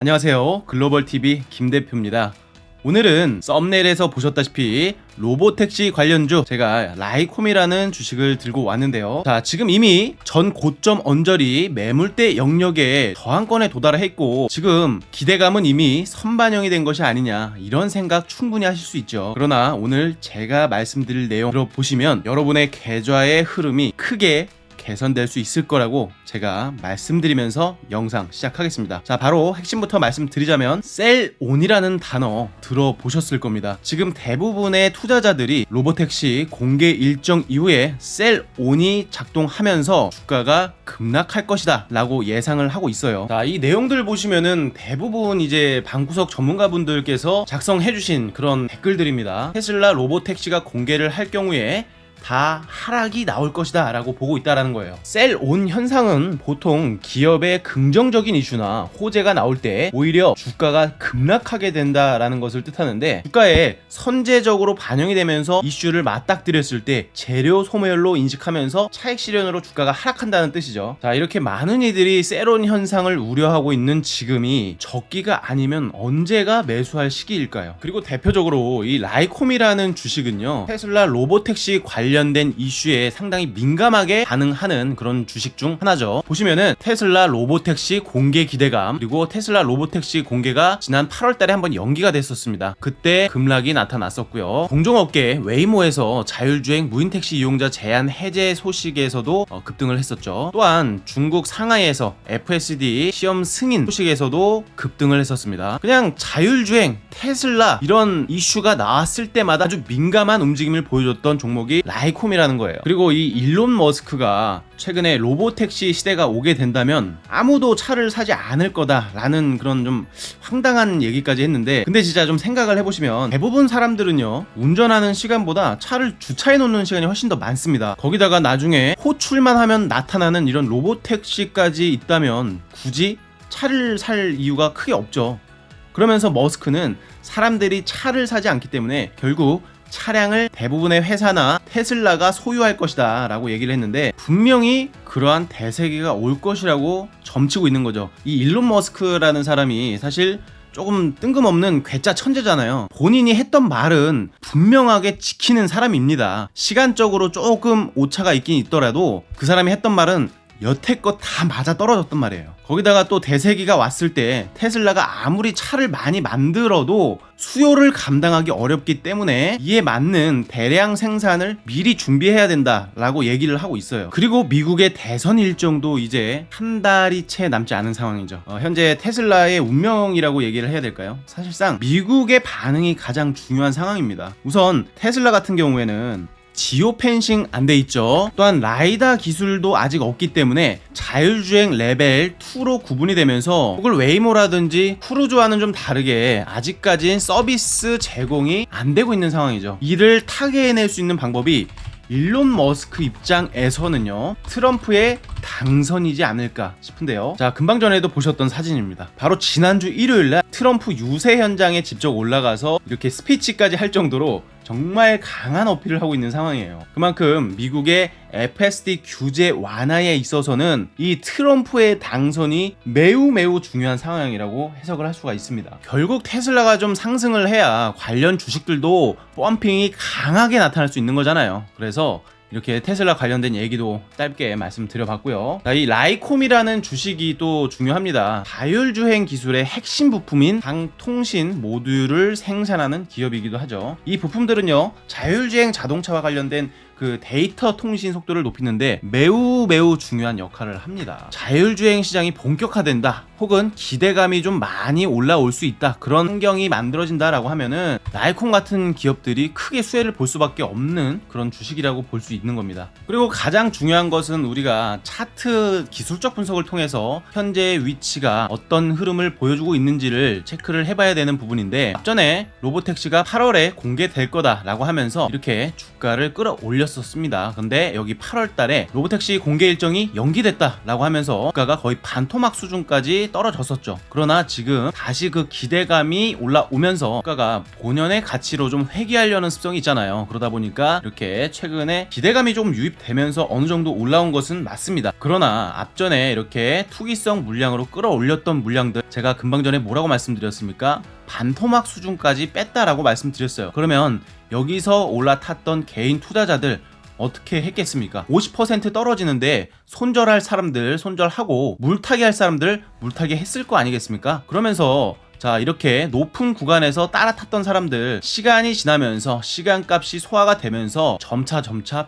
안녕하세요. 글로벌TV 김대표입니다. 오늘은 썸네일에서 보셨다시피 로보택시 관련주 제가 라이콤이라는 주식을 들고 왔는데요. 자, 지금 이미 전 고점 언저리 매물대 영역에 저항권에 도달했고 지금 기대감은 이미 선반영이 된 것이 아니냐, 이런 생각 충분히 하실 수 있죠. 그러나 오늘 제가 말씀드릴 내용 들어보시면 여러분의 계좌의 흐름이 크게 개선될 수 있을 거라고 제가 말씀드리면서 영상 시작하겠습니다. 자, 바로 핵심부터 말씀드리자면 셀온이라는 단어 들어보셨을 겁니다. 지금 대부분의 투자자들이 로보택시 공개 일정 이후에 셀온이 작동하면서 주가가 급락할 것이다 라고 예상을 하고 있어요. 자, 이 내용들 보시면은 대부분 이제 방구석 전문가분들께서 작성해주신 그런 댓글들입니다. 테슬라 로보택시가 공개를 할 경우에 다 하락이 나올 것이다 라고 보고 있다라는 거예요. 셀온 현상은 보통 기업의 긍정적인 이슈나 호재가 나올 때 오히려 주가가 급락하게 된다라는 것을 뜻하는데, 주가에 선제적으로 반영이 되면서 이슈를 맞닥뜨렸을 때 재료 소멸로 인식하면서 차익 실현으로 주가가 하락한다는 뜻이죠. 자, 이렇게 많은 이들이 셀온 현상을 우려하고 있는 지금이 적기가 아니면 언제가 매수할 시기일까요? 그리고 대표적으로 이 라이콤이라는 주식은요, 테슬라 로보택시 관련된 이슈에 상당히 민감하게 반응하는 그런 주식 중 하나죠. 보시면은 테슬라 로보택시 공개 기대감, 그리고 테슬라 로보택시 공개가 지난 8월달에 한번 연기가 됐었습니다. 그때 급락이 나타났었고요. 동종업계 웨이모에서 자율주행 무인택시 이용자 제한 해제 소식에서도 급등을 했었죠. 또한 중국 상하이에서 FSD 시험 승인 소식에서도 급등을 했었습니다. 그냥 자율주행, 테슬라 이런 이슈가 나왔을 때마다 아주 민감한 움직임을 보여줬던 종목이 라이콤이라는 거예요. 그리고 이 일론 머스크가 최근에 로보택시 시대가 오게 된다면 아무도 차를 사지 않을 거다라는 그런 좀 황당한 얘기까지 했는데, 근데 진짜 좀 생각을 해보시면 대부분 사람들은요, 운전하는 시간보다 차를 주차해 놓는 시간이 훨씬 더 많습니다. 거기다가 나중에 호출만 하면 나타나는 이런 로보택시까지 있다면 굳이 차를 살 이유가 크게 없죠. 그러면서 머스크는 사람들이 차를 사지 않기 때문에 결국 차량을 대부분의 회사나 테슬라가 소유할 것이다 라고 얘기를 했는데, 분명히 그러한 대세기가 올 것이라고 점치고 있는 거죠. 이 일론 머스크라는 사람이 사실 조금 뜬금없는 괴짜 천재잖아요. 본인이 했던 말은 분명하게 지키는 사람입니다. 시간적으로 조금 오차가 있긴 있더라도 그 사람이 했던 말은 여태껏 다 맞아 떨어졌단 말이에요. 거기다가 또 대세기가 왔을 때 테슬라가 아무리 차를 많이 만들어도 수요를 감당하기 어렵기 때문에 이에 맞는 대량 생산을 미리 준비해야 된다라고 얘기를 하고 있어요. 그리고 미국의 대선 일정도 이제 한 달이 채 남지 않은 상황이죠. 현재 테슬라의 운명이라고 얘기를 해야 될까요? 사실상 미국의 반응이 가장 중요한 상황입니다. 우선 테슬라 같은 경우에는 지오 펜싱 안 돼 있죠. 또한 라이다 기술도 아직 없기 때문에 자율주행 레벨 2로 구분이 되면서 구글 웨이모라든지 크루즈와는 좀 다르게 아직까진 서비스 제공이 안 되고 있는 상황이죠. 이를 타개해낼 수 있는 방법이 일론 머스크 입장에서는요, 트럼프의 당선이지 않을까 싶은데요. 자, 금방 전에도 보셨던 사진입니다. 바로 지난주 일요일날 트럼프 유세 현장에 직접 올라가서 이렇게 스피치까지 할 정도로 정말 강한 어필을 하고 있는 상황이에요. 그만큼 미국의 FSD 규제 완화에 있어서는 이 트럼프의 당선이 매우 중요한 상황이라고 해석을 할 수가 있습니다. 결국 테슬라가 좀 상승을 해야 관련 주식들도 펌핑이 강하게 나타날 수 있는 거잖아요. 그래서 이렇게 테슬라 관련된 얘기도 짧게 말씀드려봤고요. 이 라이콤이라는 주식이 또 중요합니다. 자율주행 기술의 핵심 부품인 방통신 모듈을 생산하는 기업이기도 하죠. 이 부품들은요, 자율주행 자동차와 관련된 그 데이터 통신 속도를 높이는데 매우 중요한 역할을 합니다. 자율주행 시장이 본격화된다, 혹은 기대감이 좀 많이 올라올 수 있다, 그런 환경이 만들어진다라고 하면은 라이콤 같은 기업들이 크게 수혜를 볼 수밖에 없는 그런 주식이라고 볼 수 있는 겁니다. 그리고 가장 중요한 것은 우리가 차트 기술적 분석을 통해서 현재의 위치가 어떤 흐름을 보여주고 있는지를 체크를 해봐야 되는 부분인데, 앞전에 로보택시가 8월에 공개될 거다라고 하면서 이렇게 주가를 끌어올렸었습니다. 근데 여기 8월 달에 로보택시 공개 일정이 연기됐다라고 하면서 주가가 거의 반토막 수준까지 살짝씩 떨어졌었죠. 그러나 지금 다시 그 기대감이 올라오면서 주가가 본연의 가치로 좀 회귀하려는 습성이 있잖아요. 그러다 보니까 이렇게 최근에 기대감이 좀 유입되면서 어느 정도 올라온 것은 맞습니다. 그러나 앞전에 이렇게 투기성 물량으로 끌어올렸던 물량들, 제가 금방 전에 뭐라고 말씀드렸습니까? 반토막 수준까지 뺐다라고 말씀드렸어요. 그러면 여기서 올라탔던 개인 투자자들 어떻게 했겠습니까? 50% 떨어지는데 손절할 사람들 손절하고 물타기 할 사람들 물타기 했을 거 아니겠습니까? 그러면서 자, 이렇게 높은 구간에서 따라탔던 사람들, 시간이 지나면서 시간값이 소화가 되면서 점차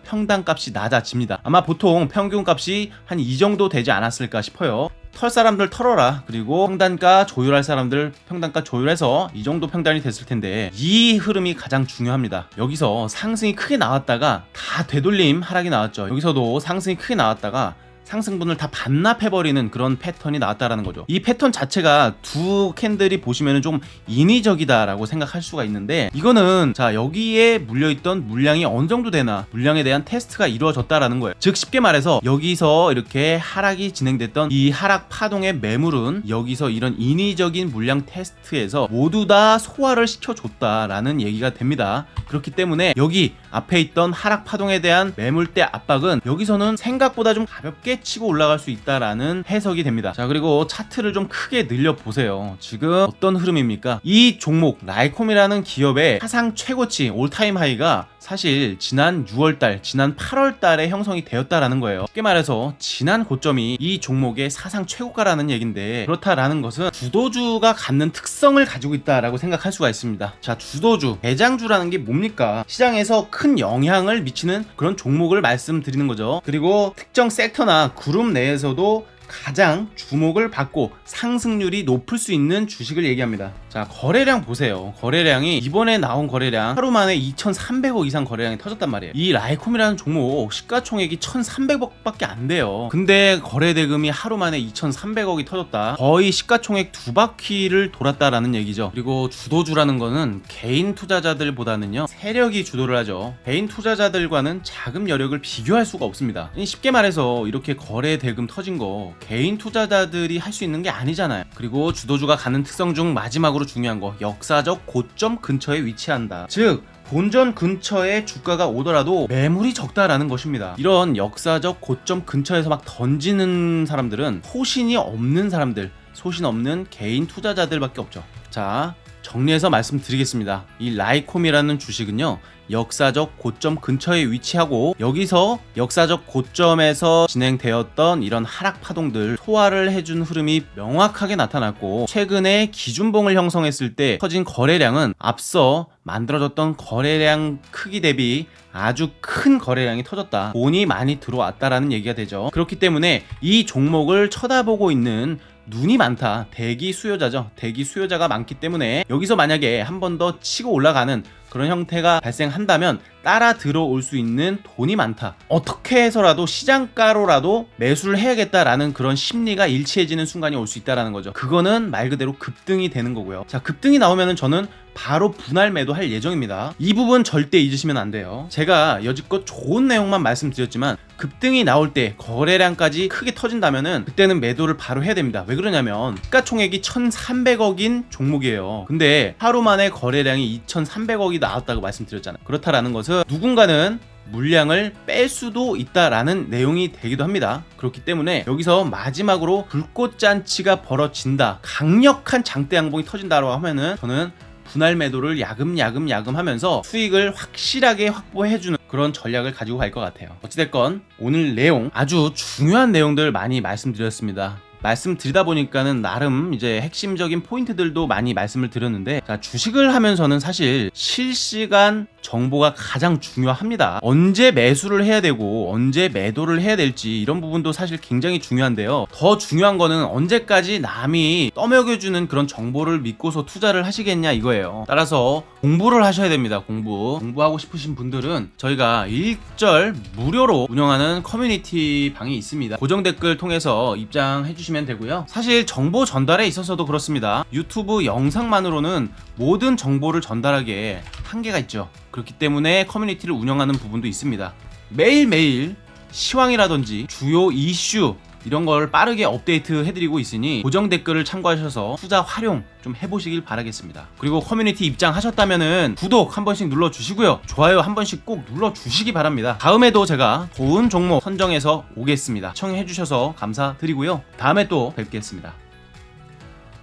평단값이 낮아집니다. 아마 보통 평균값이 한 이 정도 되지 않았을까 싶어요. 털 사람들 털어라. 그리고 평단가 조율할 사람들 평단가 조율해서 이 정도 평단이 됐을 텐데, 이 흐름이 가장 중요합니다. 여기서 상승이 크게 나왔다가 다 되돌림 하락이 나왔죠. 여기서도 상승이 크게 나왔다가 상승분을 다 반납해버리는 그런 패턴이 나왔다라는 거죠. 이 패턴 자체가 두 캔들이 보시면은 좀 인위적이다라고 생각할 수가 있는데, 이거는 자, 여기에 물려있던 물량이 어느 정도 되나, 물량에 대한 테스트가 이루어졌다라는 거예요. 즉 쉽게 말해서 여기서 이렇게 하락이 진행됐던 이 하락 파동의 매물은 여기서 이런 인위적인 물량 테스트에서 모두 다 소화를 시켜줬다라는 얘기가 됩니다. 그렇기 때문에 여기 앞에 있던 하락 파동에 대한 매물대 압박은 여기서는 생각보다 좀 가볍게 치고 올라갈 수 있다라는 해석이 됩니다. 자, 그리고 차트를 좀 크게 늘려보세요. 지금 어떤 흐름입니까? 이 종목 라이콤이라는 기업의 사상 최고치 올타임 하이가 사실 지난 6월달, 지난 8월달에 형성이 되었다라는 거예요. 쉽게 말해서 지난 고점이 이 종목의 사상 최고가라는 얘긴데, 그렇다라는 것은 주도주가 갖는 특성을 가지고 있다라고 생각할 수가 있습니다. 자, 주도주, 대장주라는 게 뭡니까? 시장에서 큰 영향을 미치는 그런 종목을 말씀드리는 거죠. 그리고 특정 섹터나 그룹 내에서도 가장 주목을 받고 상승률이 높을 수 있는 주식을 얘기합니다. 자, 거래량 보세요. 거래량이 이번에 나온 거래량 하루 만에 2,300억 이상 거래량이 터졌단 말이에요. 이 라이콤이라는 종목 시가총액이 1,300억밖에 안 돼요. 근데 거래 대금이 하루 만에 2,300억이 터졌다. 거의 시가총액 두 바퀴를 돌았다라는 얘기죠. 그리고 주도주라는 거는 개인 투자자들보다는요 세력이 주도를 하죠. 개인 투자자들과는 자금 여력을 비교할 수가 없습니다. 쉽게 말해서 이렇게 거래 대금 터진 거 개인 투자자들이 할 수 있는 게 아니잖아요. 그리고 주도주가 갖는 특성 중 마지막으로 중요한 거, 역사적 고점 근처에 위치한다. 즉 본전 근처에 주가가 오더라도 매물이 적다라는 것입니다. 이런 역사적 고점 근처에서 막 던지는 사람들은 소신이 없는 사람들, 소신 없는 개인 투자자들밖에 없죠. 자, 정리해서 말씀드리겠습니다. 이 라이콤이라는 주식은요 역사적 고점 근처에 위치하고, 여기서 역사적 고점에서 진행되었던 이런 하락 파동들 소화를 해준 흐름이 명확하게 나타났고, 최근에 기준봉을 형성했을 때 터진 거래량은 앞서 만들어졌던 거래량 크기 대비 아주 큰 거래량이 터졌다, 돈이 많이 들어왔다라는 얘기가 되죠. 그렇기 때문에 이 종목을 쳐다보고 있는 눈이 많다, 대기 수요자죠. 대기 수요자가 많기 때문에 여기서 만약에 한 번 더 치고 올라가는 그런 형태가 발생한다면 따라 들어올 수 있는 돈이 많다, 어떻게 해서라도 시장가로라도 매수를 해야겠다라는 그런 심리가 일치해지는 순간이 올 수 있다라는 거죠. 그거는 말 그대로 급등이 되는 거고요. 자, 급등이 나오면은 저는 바로 분할 매도할 예정입니다. 이 부분 절대 잊으시면 안 돼요. 제가 여지껏 좋은 내용만 말씀드렸지만 급등이 나올 때 거래량까지 크게 터진다면은 그때는 매도를 바로 해야 됩니다. 왜 그러냐면 시가총액이 1,300억인 종목이에요. 근데 하루 만에 거래량이 2,300억이 나왔다고 말씀드렸잖아요. 그렇다라는 것은 누군가는 물량을 뺄 수도 있다라는 내용이 되기도 합니다. 그렇기 때문에 여기서 마지막으로 불꽃잔치가 벌어진다, 강력한 장대 양봉이 터진다고 하면은 저는 분할 매도를 야금야금 하면서 수익을 확실하게 확보해주는 그런 전략을 가지고 갈 것 같아요. 어찌됐건 오늘 내용 아주 중요한 내용들 많이 말씀드렸습니다. 말씀드리다 보니까는 나름 이제 핵심적인 포인트들도 많이 말씀을 드렸는데, 자, 주식을 하면서는 사실 실시간 정보가 가장 중요합니다. 언제 매수를 해야 되고 언제 매도를 해야 될지 이런 부분도 사실 굉장히 중요한데요. 더 중요한 거는 언제까지 남이 떠먹여주는 그런 정보를 믿고서 투자를 하시겠냐 이거예요. 따라서 공부를 하셔야 됩니다. 공부하고 싶으신 분들은 저희가 일절 무료로 운영하는 커뮤니티 방이 있습니다. 고정 댓글 통해서 입장해 주시면 되고요. 사실 정보 전달에 있어서도 그렇습니다. 유튜브 영상만으로는 모든 정보를 전달하기에 한계가 있죠. 그렇기 때문에 커뮤니티를 운영하는 부분도 있습니다. 매일매일 시황이라든지 주요 이슈, 이런 걸 빠르게 업데이트 해드리고 있으니 고정 댓글을 참고하셔서 투자 활용 좀 해보시길 바라겠습니다. 그리고 커뮤니티 입장하셨다면은 구독 한 번씩 눌러주시고요. 좋아요 한 번씩 꼭 눌러주시기 바랍니다. 다음에도 제가 좋은 종목 선정해서 오겠습니다. 시청해주셔서 감사드리고요. 다음에 또 뵙겠습니다.